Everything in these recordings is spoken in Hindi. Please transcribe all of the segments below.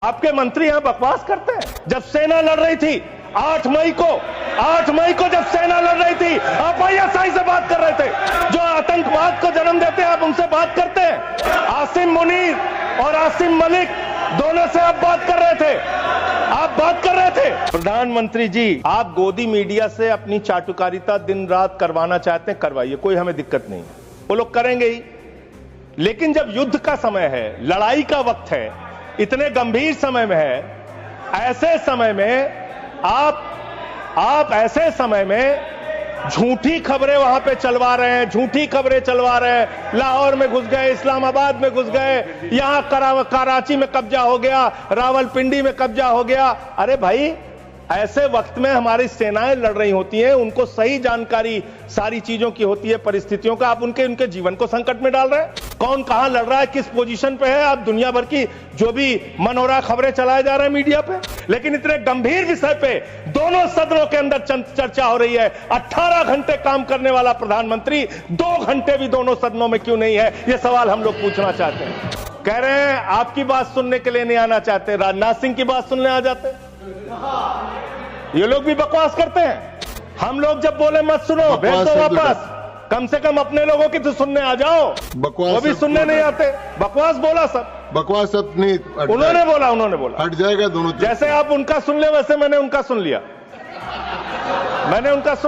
आपके मंत्री यहां बकवास करते हैं। जब सेना लड़ रही थी 8 मई को जब सेना लड़ रही थी, आप आईएसआई से बात कर रहे थे। जो आतंकवाद को जन्म देते हैं आप उनसे बात करते हैं। आसिम मुनीर और आसिम मलिक दोनों से आप बात कर रहे थे। प्रधानमंत्री जी, आप गोदी मीडिया से अपनी चाटुकारिता दिन रात करवाना चाहते हैं, करवाइए, कोई हमें दिक्कत नहीं है, वो लोग करेंगे ही। लेकिन जब युद्ध का समय है, लड़ाई का वक्त है, इतने गंभीर समय में है, ऐसे समय में आप ऐसे समय में झूठी खबरें वहां पे चलवा रहे हैं, लाहौर में घुस गए, इस्लामाबाद में घुस गए, यहां कराची में कब्जा हो गया, रावलपिंडी में कब्जा हो गया। अरे भाई, ऐसे वक्त में हमारी सेनाएं लड़ रही होती हैं, उनको सही जानकारी सारी चीजों की होती है, परिस्थितियों का। आप उनके जीवन को संकट में डाल रहे हैं। कौन कहां लड़ रहा है, किस पोजीशन पे है, आप दुनिया भर की जो भी मन हो रहा खबरें चलाए जा रहे हैं मीडिया पे। लेकिन इतने गंभीर विषय पे दोनों सदनों के अंदर चर्चा हो रही है। 18 घंटे काम करने वाला प्रधानमंत्री 2 घंटे भी दोनों सदनों में क्यों नहीं है, यह सवाल हम लोग पूछना चाहते हैं। कह रहे हैं आपकी बात सुनने के लिए नहीं आना चाहते, राजनाथ सिंह की बात सुनने आ जाते। ये लोग भी बकवास करते हैं। हम लोग जब बोले मत सुनो, भेज दो वापस, कम से कम अपने लोगों की तो सुनने आ जाओ। वो भी सुनने नहीं आते, बकवास बोला सब, बकवास सब नहीं, उन्होंने बोला हट जाएगा दोनों। जैसे आप उनका सुन ले, वैसे मैंने उनका सुन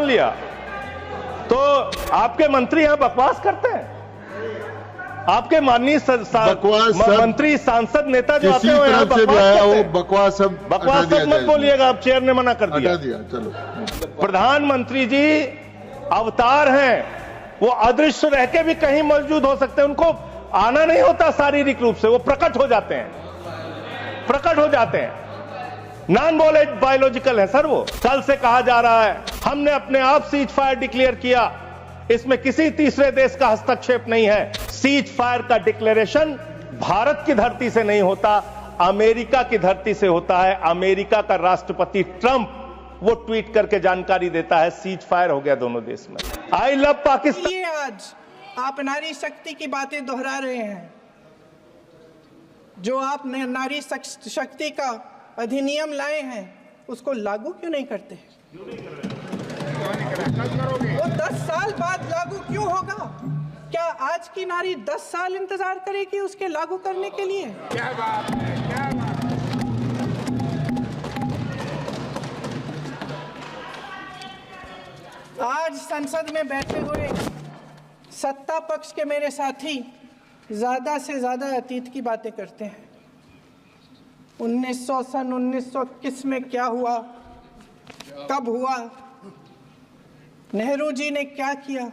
लिया। तो आपके मंत्री यहां बकवास करते हैं। आपके माननीय मंत्री, सांसद, नेता जो आते हैं यहाँ बकवास मत बोलिएगा, आप चेयर ने मना कर दिया। चलो, प्रधानमंत्री जी अवतार हैं, वो अदृश्य रह के भी कहीं मौजूद हो सकते हैं। उनको आना नहीं होता शारीरिक रूप से, वो प्रकट हो जाते हैं। नॉन बायोलॉजिकल है सर वो। कल से कहा जा रहा है हमने अपने आप सीज फायर डिक्लेयर किया, इसमें किसी तीसरे देश का हस्तक्षेप नहीं है। सीज फायर का डिक्लेरेशन भारत की धरती से नहीं होता, अमेरिका की धरती से होता है। अमेरिका का राष्ट्रपति ट्रंप वो ट्वीट करके जानकारी देता है सीज फायर हो गया दोनों देश में। I love Pakistan. ये आज आप नारी शक्ति की बातें दोहरा रहे हैं। जो आप नारी शक्ति का अधिनियम लाए हैं, उसको लागू क्यों नहीं करते? वो 10 साल बाद लागू क्यों होगा? क्या आज की नारी 10 साल इंतजार करेगी उसके लागू करने के लिए? क्या बात है। आज संसद में बैठे हुए सत्ता पक्ष के मेरे साथी ज्यादा से ज्यादा अतीत की बातें करते हैं। 1921 में क्या हुआ, कब हुआ, नेहरू जी ने क्या किया।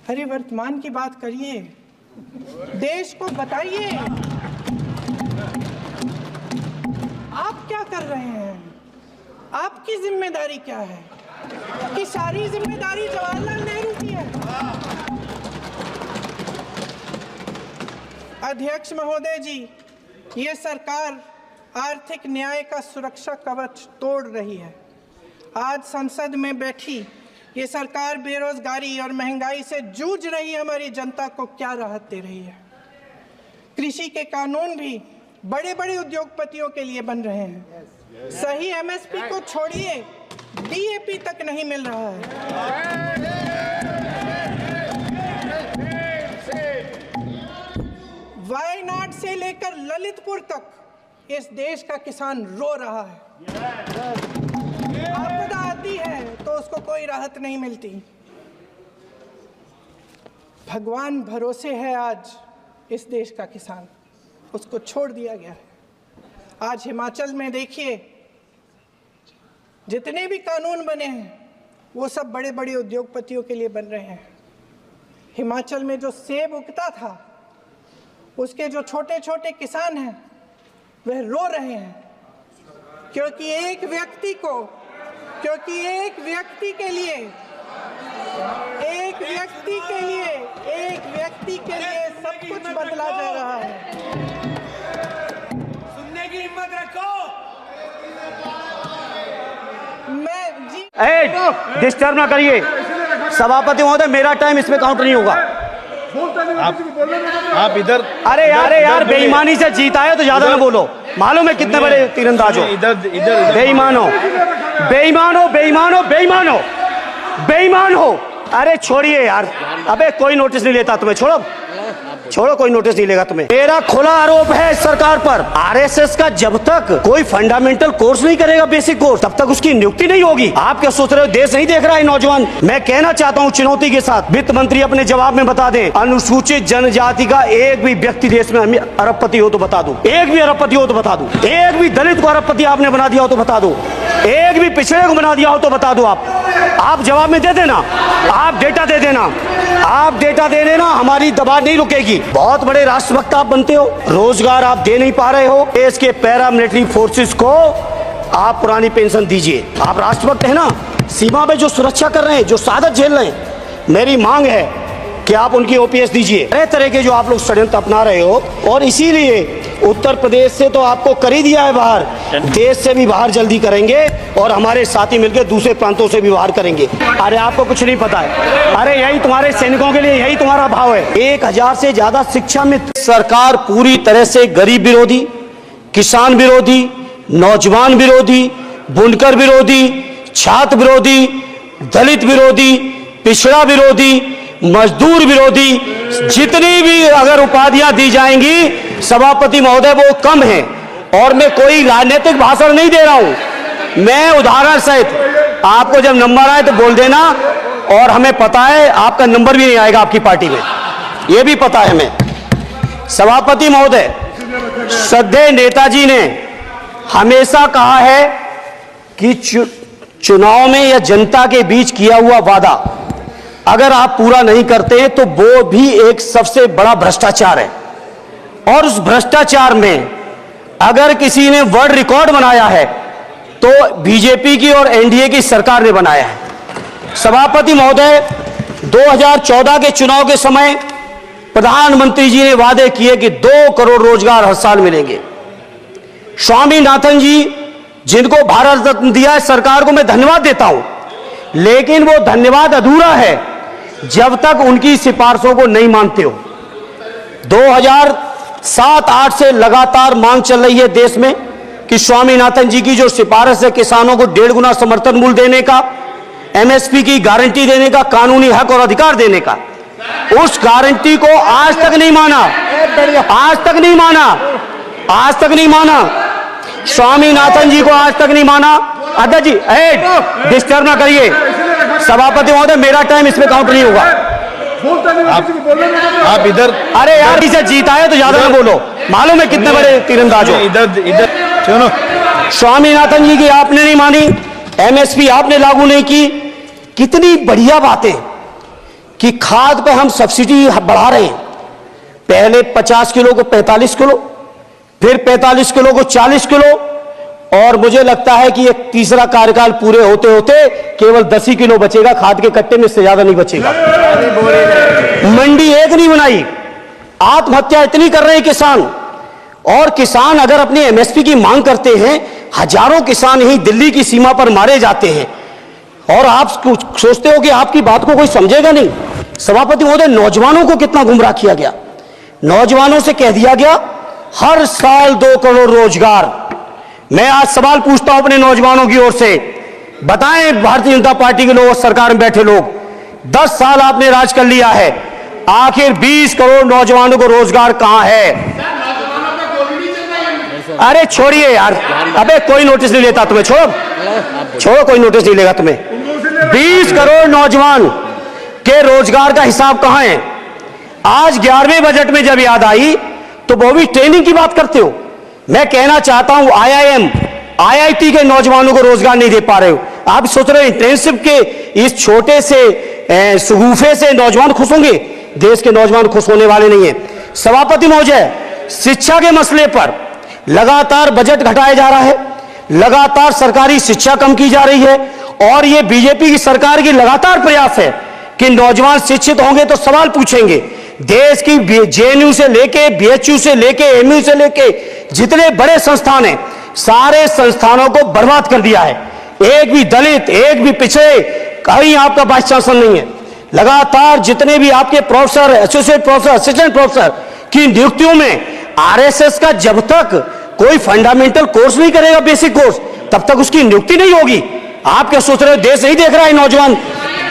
अरे वर्तमान की बात करिए, देश को बताइए आप क्या कर रहे हैं, आपकी जिम्मेदारी क्या है? कि सारी जिम्मेदारी जवाहरलाल नेहरू की है। अध्यक्ष महोदय जी, ये सरकार आर्थिक न्याय का सुरक्षा कवच तोड़ रही है। आज संसद में बैठी ये सरकार बेरोजगारी और महंगाई से जूझ रही हमारी जनता को क्या राहत दे रही है? कृषि के कानून भी बड़े बड़े उद्योगपतियों के लिए बन रहे हैं। सही एमएसपी को छोड़िए, डीएपी तक नहीं मिल रहा है। वायनाड से लेकर ललितपुर तक इस देश का किसान रो रहा है। आपदा आती है तो उसको कोई राहत नहीं मिलती। भगवान भरोसे है आज इस देश का किसान, उसको छोड़ दिया गया है। आज हिमाचल में देखिए, जितने भी कानून बने हैं वो सब बड़े बड़े उद्योगपतियों के लिए बन रहे हैं। हिमाचल में जो सेब उगता था, उसके जो छोटे छोटे किसान हैं वह रो रहे हैं, क्योंकि एक व्यक्ति के लिए सब कुछ बदला जा रहा है। सुनने की हिम्मत रखो। डिस्टर्ब ना करिए सभापति महोदय, मेरा टाइम इसमें काउंट नहीं होगा। आप इधर अरे यार बेईमानी से जीता है तो ज्यादा ना बोलो। मालूम है कितने बड़े तीरंदाज हो। इधर इधर बेईमान हो, बेईमान हो, बेईमान हो, बेईमान हो, बेईमान हो। अरे छोड़िए यार, अबे कोई नोटिस नहीं लेता तुम्हें, छोड़ो छोड़ो, कोई नोटिस नहीं लेगा तुम्हें। मेरा खुला आरोप है इस सरकार पर, आरएसएस का जब तक कोई फंडामेंटल कोर्स नहीं करेगा, बेसिक कोर्स, तब तक उसकी नियुक्ति नहीं होगी। आप क्या सोच रहे हो देश नहीं देख रहा है नौजवान? मैं कहना चाहता हूँ चुनौती के साथ, वित्त मंत्री अपने जवाब में बता दें, अनुसूचित जनजाति का एक भी व्यक्ति देश में अरबपति हो तो बता दो, एक भी अरबपति हो तो बता दो, एक भी दलित को अरबपति आपने बना दिया हो तो बता दो, एक भी पिछड़े को बना दिया हो तो बता दो। आप जवाब में दे देना, आप डेटा दे देना, आप डेटा दे देना, हमारी दबाव नहीं रुकेगी। बहुत बड़े राष्ट्रभक्त आप बनते हो, रोजगार आप दे नहीं पा रहे हो, देश के पैरामिलिट्री फोर्सेस को आप पुरानी पेंशन दीजिए। आप राष्ट्रभक्त है ना, सीमा पे जो सुरक्षा कर रहे हैं, जो शहादत झेल रहे हैं, मेरी मांग है कि आप उनकी ओपीएस दीजिए। तरह तरह के जो आप लोग षड्यंत्र अपना रहे हो, और इसीलिए उत्तर प्रदेश से तो आपको कर ही दिया है बाहर, देश से भी बाहर जल्दी करेंगे, और हमारे साथी मिलकर दूसरे प्रांतों से भी बाहर करेंगे। अरे आपको कुछ नहीं पता है, अरे यही तुम्हारे सैनिकों के लिए यही तुम्हारा भाव है। 1000 से ज्यादा शिक्षा मित्र। सरकार पूरी तरह से गरीब विरोधी, किसान विरोधी, नौजवान विरोधी, बुनकर विरोधी, छात्र विरोधी, दलित विरोधी, पिछड़ा विरोधी, मजदूर विरोधी, जितनी भी अगर उपाधियां दी जाएंगी सभापति महोदय वो कम है। और मैं कोई राजनीतिक भाषण नहीं दे रहा हूं, मैं उदाहरण सहित आपको जब नंबर आए तो बोल देना, और हमें पता है आपका नंबर भी नहीं आएगा आपकी पार्टी में, यह भी पता है हमें। सभापति महोदय, श्रद्धेय नेताजी ने हमेशा कहा है कि चुनाव में या जनता के बीच किया हुआ वादा अगर आप पूरा नहीं करते हैं तो वो भी एक सबसे बड़ा भ्रष्टाचार है। और उस भ्रष्टाचार में अगर किसी ने वर्ल्ड रिकॉर्ड बनाया है तो बीजेपी की और एनडीए की सरकार ने बनाया है। सभापति महोदय, 2014 के चुनाव के समय प्रधानमंत्री जी ने वादे किए कि 2 करोड़ रोजगार हर साल मिलेंगे। स्वामीनाथन जी, जिनको भारत रत्न दिया है सरकार को मैं धन्यवाद देता हूं, लेकिन वो धन्यवाद अधूरा है जब तक उनकी सिफारिशों को नहीं मानते हो। 2007-8 से लगातार मांग चल रही है देश में कि स्वामीनाथन जी की जो सिफारिश है किसानों को 1.5 गुना समर्थन मूल्य देने का, एमएसपी की गारंटी देने का, कानूनी हक और अधिकार देने का, उस गारंटी को आज तक नहीं माना, आज तक नहीं माना, आज तक नहीं माना। स्वामीनाथन जी को आज तक नहीं माना। अध्यक्ष जी डिस्टर्ब ना करिए, सभापति महोदय मेरा टाइम इसमें काउंट नहीं होगा। आप इधर, अरे यार इसे जीता है तो ज्यादा ना बोलो। मालूम है कितने बड़े तीरंदाज हो। इधर इधर सुनो, स्वामीनाथन जी की आपने नहीं मानी, एमएसपी आपने लागू नहीं की। कितनी बढ़िया बातें कि खाद पे हम सब्सिडी बढ़ा रहे हैं, पहले 50 किलो को 45 किलो, फिर 45 किलो को 40 किलो, और मुझे लगता है कि एक तीसरा कार्यकाल पूरे होते होते केवल 10 ही किलो बचेगा खाद के कट्टे में, इससे ज्यादा नहीं बचेगा। मंडी एक नहीं बनाई, आत्महत्या इतनी कर रहे हैं किसान, और किसान अगर अपनी एमएसपी की मांग करते हैं, हजारों किसान ही दिल्ली की सीमा पर मारे जाते हैं, और आप सोचते हो कि आपकी बात को कोई समझेगा नहीं। सभापति महोदय, नौजवानों को कितना गुमराह किया गया। नौजवानों से कह दिया गया हर साल 2 करोड़ रोजगार। मैं आज सवाल पूछता हूं अपने नौजवानों की ओर से, बताएं भारतीय जनता पार्टी के लोग और सरकार में बैठे लोग, 10 साल आपने राज कर लिया है, आखिर 20 करोड़ नौजवानों को रोजगार कहां है? अरे छोड़िए यार, अबे कोई नोटिस नहीं लेता तुम्हें, छोड़ो छोड़ो, कोई नोटिस नहीं लेगा तुम्हें। 20 करोड़ नौजवान के रोजगार का हिसाब कहां है? आज 11वें बजट में जब याद आई तो वो भी ट्रेनिंग की बात करते हो। मैं कहना चाहता हूं आईआईएम, आईआईटी के नौजवानों को रोजगार नहीं दे पा रहे हो। आप सोच रहे हो इंटर्नशिप के इस छोटे से सुगूफे से नौजवान खुश होंगे? देश के नौजवान खुश होने वाले नहीं है। सभापति महोदय, शिक्षा के मसले पर लगातार बजट घटाया जा रहा है, लगातार सरकारी शिक्षा कम की जा रही है, और यह बीजेपी की सरकार की लगातार प्रयास है कि नौजवान शिक्षित होंगे तो सवाल पूछेंगे। देश की जेएनयू से लेके, बीएचयू से लेके, एमयू से लेके जितने बड़े संस्थान हैं, सारे संस्थानों को बर्बाद कर दिया है। एक भी दलित, एक भी पिछड़े, कहीं आपका वाइस चांसलर नहीं है। लगातार जितने भी आपके professor, associate professor, assistant professor की नियुक्तियों में आरएसएस का जब तक कोई फंडामेंटल कोर्स नहीं करेगा, बेसिक कोर्स, तब तक उसकी नियुक्ति नहीं होगी। आप क्या सोच रहे हो, देश नहीं देख रहा है नौजवान?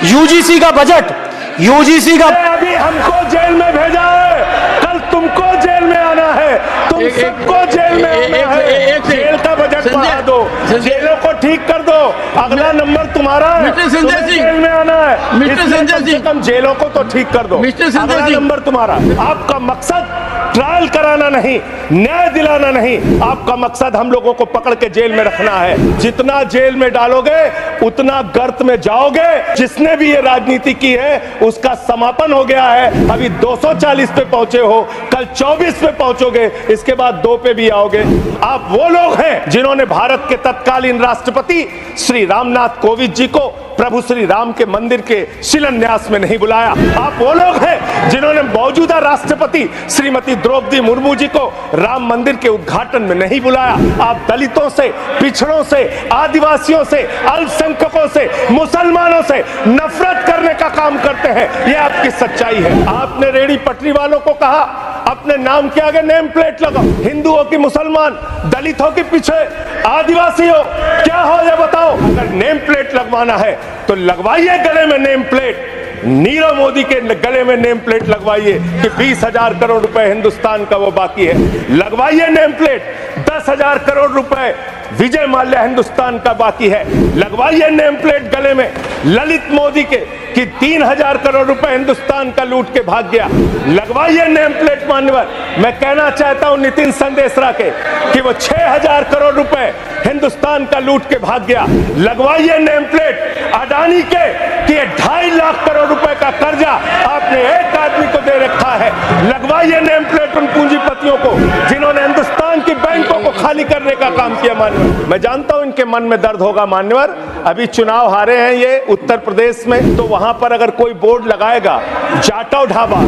यूजीसी का बजट, यूजीसी का अभी हमको जेल में भेजा है, कल तुमको जेल में आना है, तुम सबको जेल में आना है। जेल का बजट बढ़ा दो, जेलों को ठीक कर दो, अगला नंबर तुम्हारा है, तुम्हें जेल में आना है। मिस्टर संजय सिंह, कम जेलों को तो ठीक कर दो, अगला नंबर तुम्हारा। आपका मकसद ट्रायल कराना नहीं, न्याय दिलाना नहीं, आपका मकसद हम लोगों को पकड़ के जेल में रखना है। जितना जेल में डालोगे उतना गर्त में जाओगे। जिसने भी ये राजनीति की है उसका समापन हो गया है। अभी 240 पे पहुंचे हो, कल 24 पे पहुंचोगे, इसके बाद 2 पे भी आओगे। आप वो लोग हैं जिन्होंने भारत के तत्कालीन राष्ट्रपति श्री रामनाथ कोविंद जी को प्रभु श्री राम के मंदिर के शिलान्यास में नहीं बुलाया। आप वो लोग हैं जिन्होंने मौजूदा राष्ट्रपति श्रीमती द्रौपदी मुर्मू जी को राम मंदिर के उद्घाटन में नहीं बुलाया। आप दलितों से, पिछड़ों से, आदिवासियों से, अल्पसंख्यकों से, मुसलमानों से नफरत करने का काम करते हैं। ये आपकी सच्चाई है। आपने रेहड़ी पटरी वालों को कहा अपने नाम के आगे नेम प्लेट लगाओ, हिंदुओं की, मुसलमान, दलितों के पीछे आदिवासी हो, क्या हो ये बताओ। अगर नेम प्लेट लगवाना है तो लगवाइए गले में नेम प्लेट। नीरव मोदी के गले में नेम प्लेट लगवाइए कि 20,000 करोड़ रुपए हिंदुस्तान का वो बाकी है, लगवाइए नेम प्लेट। 10,000 करोड़ रुपए विजय माल्या हिंदुस्तान का बाकी है, लगवाइए नेम प्लेट गले में। ललित मोदी के कि 3,000 करोड़ रुपए हिंदुस्तान का लूट के भाग गया, लगवाइए नेम प्लेट। मान्यवर, मैं कहना चाहता हूं नितिन संदेशरा के कि वो 6,000 करोड़ रुपए हिंदुस्तान का लूट के भाग गया, लगवाइए नेम प्लेट। अडानी के कि 2.5 लाख करोड़ रुपए का कर्जा आपने एक आदमी को दे रखा है, लगवाइए नेम प्लेट उन पूंजीपतियों को जिन्होंने हिंदुस्तान की बैंकों को खाली करने का काम किया। मान्यवर, मैं जानता हूं इनके मन में दर्द होगा। मान्यवर, अभी चुनाव हारे हैं ये उत्तर प्रदेश में, तो वहां पर अगर कोई बोर्ड लगाएगा जाटव ढाबा,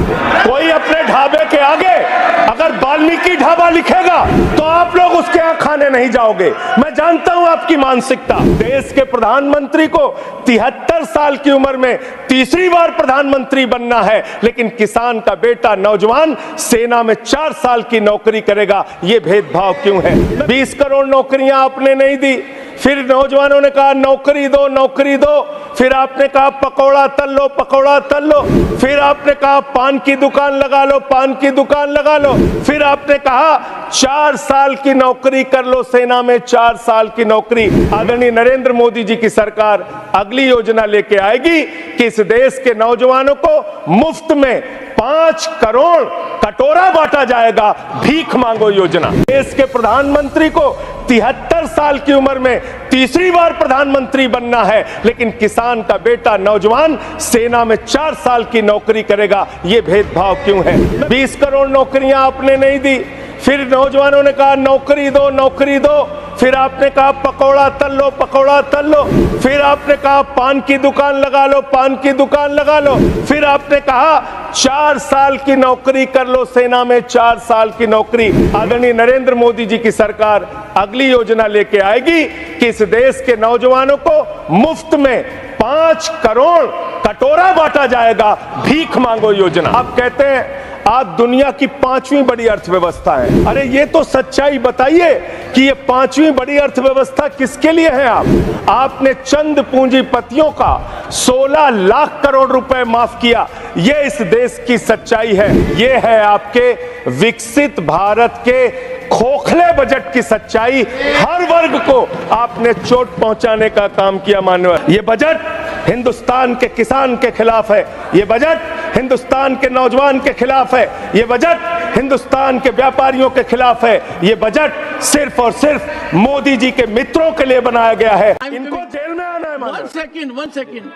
कोई अपने ढाबे के आगे अगर वाल्मीकि ढाबा लिखेगा तो आप लोग उसके यहां खाने नहीं जाओगे। मैं जानता हूं आपकी मानसिकता। देश के प्रधानमंत्री को 73 साल की उम्र में तीसरी बार प्रधानमंत्री बनना है, लेकिन किसान का बेटा नौजवान सेना में 4 साल की नौकरी करेगा। ये भेदभाव क्यों है? 20 करोड़ नौकरियां आपने नहीं दी, फिर नौजवानों ने कहा नौकरी दो, नौकरी दो, फिर आपने कहा पकौड़ा तल लो, पकौड़ा तल लो, फिर आपने कहा पान की दुकान लगा लो, पान की दुकान लगा लो, फिर आपने कहा 4 साल की नौकरी कर लो सेना में, 4 साल की नौकरी। आदरणीय नरेंद्र मोदी जी की सरकार अगली योजना लेके आएगी कि इस देश के नौजवानों को मुफ्त में 5 करोड़ कटोरा बांटा जाएगा, भीख मांगो योजना। देश के प्रधानमंत्री को 73 साल की उम्र में तीसरी बार प्रधानमंत्री बनना है, लेकिन किसान का बेटा नौजवान सेना में 4 साल की नौकरी करेगा। ये भेदभाव क्यों है? 20 करोड़ नौकरियां आपने नहीं दी, फिर नौजवानों ने कहा नौकरी दो, नौकरी दो, फिर आपने कहा पकौड़ा तल लो, पकौड़ा तल लो, फिर आपने कहा पान की दुकान लगा लो, पान की दुकान लगा लो, फिर आपने कहा 4 साल की नौकरी कर लो सेना में, 4 साल की नौकरी। आदरणीय नरेंद्र मोदी जी की सरकार अगली योजना लेके आएगी कि इस देश के नौजवानों को मुफ्त में 5 करोड़ कटोरा बांटा जाएगा, भीख मांगो योजना। आप कहते हैं आप दुनिया की 5वीं बड़ी अर्थव्यवस्था है। अरे ये तो सच्चाई बताइए कि ये 5वीं बड़ी अर्थव्यवस्था किसके लिए है? आपने चंद पूंजीपतियों का 16 लाख करोड़ रुपए माफ किया। ये इस देश की सच्चाई है। ये है आपके विकसित भारत के खोखले बजट की सच्चाई। हर वर्ग को आपने चोट पहुंचाने का काम किया। मान्यवर, ये बजट हिंदुस्तान के किसान के खिलाफ है, ये बजट हिंदुस्तान के नौजवान के खिलाफ है, ये बजट हिंदुस्तान के व्यापारियों के खिलाफ है। ये बजट सिर्फ और सिर्फ मोदी जी के मित्रों के लिए बनाया गया है। इनको जेल में आना है। One second